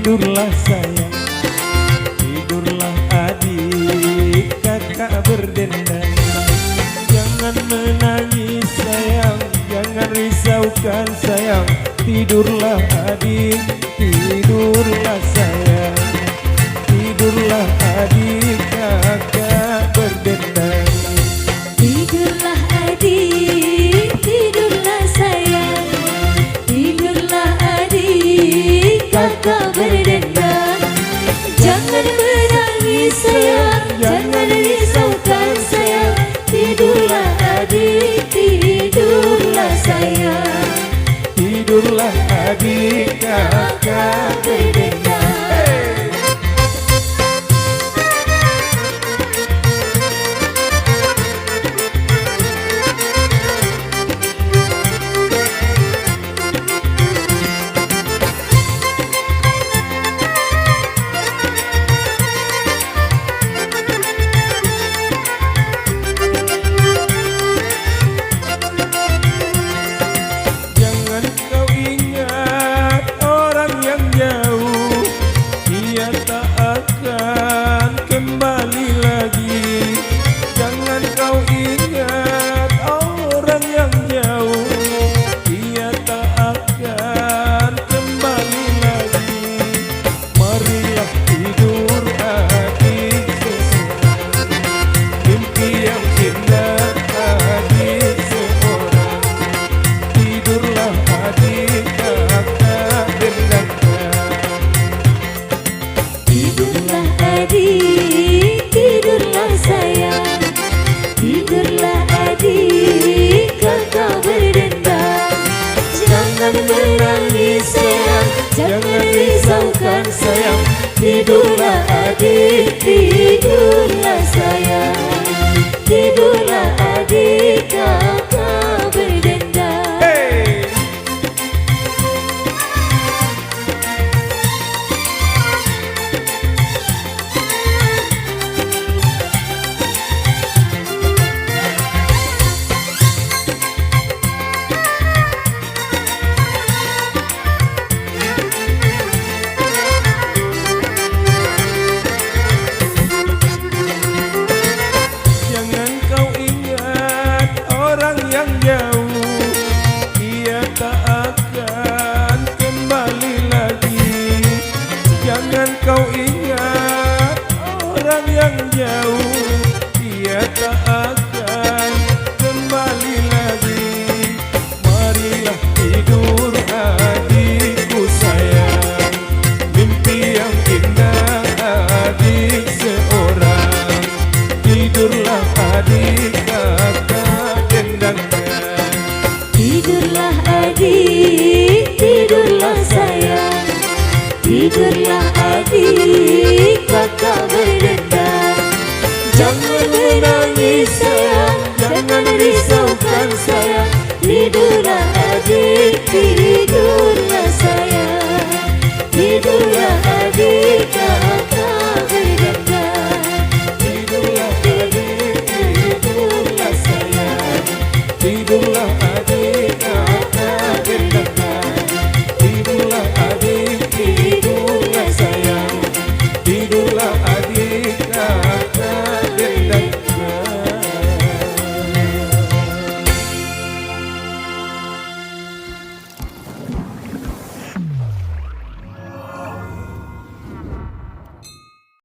tidurlah sayang, tidurlah adik, kakak berdendang. Jangan menangis sayang, jangan risaukan sayang, tidurlah adik, tidurlah sayang, tidurlah adik, kakak berdendang. Tidurlah adik, tidurlah sayang, tidurlah adik, kakak berdendang. Jangan menangis sayang, jangan risaukan sayang, tidurlah adik, tidurlah sayang, Tidurlah adik, kakak berdendang. Jangan kau ingat orang yang jauh, dia tak akan kembali lagi. Jangan kau ingat orang yang jauh, dia tak akan kembali lagi. Marilah tidur adik seseorang, mimpi yang indah adik seorang. Tidurlah adik, kakak berdendang. tidurlah adik, tidurlah sayang, tidurlah adik, kakak berdendang. Jangan menangis sayang, jangan risaukan sayang, tidurlah adik, tidurlah sayang, tidurlah adik, kakak berdendang. Hey! Jangan kau ingat orang yang jauh, dia tak akan kembali lagi. Jangan kau ingat orang yang jauh, dia tak akan kembali lagi. Marilah tidur adikku sayang, mimpi yang indah adik seorang. Tidurlah adik, kakak berdendang. Tidurlah adik, tidurlah sayang, tidurlah adik, kakak berdendang. Jangan menangis sayang, jangan risaukan sayang, tidurlah adik, tidurlah